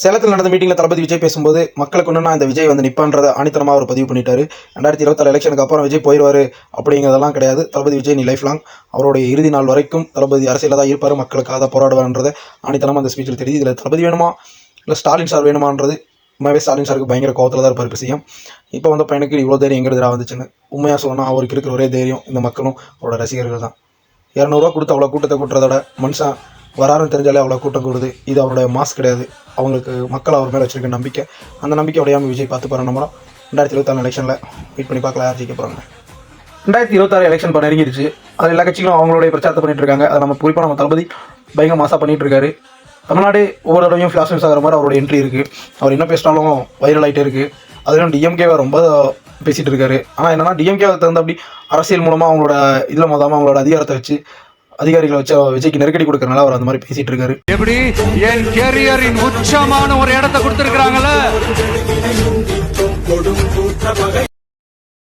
சேலத்தில் நடந்த மீட்டிங்கில் தளபதி விஜய் பேசும்போது மக்களுக்கு ஒன்றுனா இந்த விஜய் வந்து நிப்பான்றதை ஆணித்தனமாக அவர் பதிவு பண்ணிட்டாரு. 2026 எலெக்ஷனுக்கு அப்புறம் விஜய் போயிடுவார் அப்படிங்கிறதெல்லாம் கிடையாது. தளபதி விஜய் நீ லைஃப் லாங் அவருடைய இறுதி நாள் வரைக்கும் தளபதி அரசியலில் தான் இருப்பார், மக்களுக்காக தான் போராடுவார்ன்றதை ஆணித்தனமாக அந்த ஸ்பீச்சில் தெரியுது. இதில் தளபதி வேணுமா இல்லை ஸ்டாலின் சார் வேணுமான்றது உண்மையாகவே ஸ்டாலின் சாருக்கு பயங்கர கோவத்தில் தான் இருப்பார் விஷயம். இப்போ வந்த பையனுக்கு இவ்வளோ தைரியம் எங்கிறதுடா வந்துச்சுன்னு உண்மையாக சொன்னால் அவருக்கு இருக்கிற ஒரே தைரியம் இந்த மக்களும் அவரோட ரசிகர்கள் தான். 200 ரூபா கொடுத்து அவ்வளோ கூட்டத்தை கூட்டுறதோட மனுஷன் வராருன்னு தெரிஞ்சாலே அவ்வளோ கூட்டம் கூடுது. இது அவருடைய மாஸ் கிடையாது, அவங்களுக்கு மக்கள் அவர் மேலே வச்சிருக்க நம்பிக்கை. அந்த நம்பிக்கை உடையாமல் விஜய் பார்த்து போகிற நம்ம 2024 எலெக்ஷனில் வெயிட் பண்ணி பார்க்கலாம் யார் ஜெயிக்க போகிறாங்க. 2026 எலெக்ஷன் இப்போ நெருங்கிடுச்சு. அது எல்லா கட்சிகளும் அவங்களுடைய பிரச்சாரத்தை பண்ணிட்டு இருக்காங்க. அதை நம்ம குறிப்பாக நம்ம தளபதி பயங்கர மாசாக பண்ணிட்டு இருக்காரு. தமிழ்நாடு ஒவ்வொரு தடவையும் ஃப்ளாஷ் நியூஸ் ஆகிற மாதிரி அவரோட என்ட்ரி இருக்குது. அவர் என்ன பேசினாலும் வைரல் ஆகிட்டே இருக்குது. அதுவும் டிஎம்கேவை ரொம்ப பேசிகிட்டு இருக்காரு. ஆனால் என்னன்னா டிஎம்கேவை தகுந்த அப்படி அரசியல் மூலமாக அவங்களோட இதில் மோதாமல் அவங்களோட அதிகாரத்தை வச்சு அதிகாரிகளை வச்சு விஜய்க்கு நெருக்கடி கொடுக்கறனால அவர் அந்த மாதிரி பேசிட்டு இருக்காரு. எப்படி என் கேரியரின் உச்சமான ஒரு இடத்தை கொடுத்திருக்காங்கல்ல.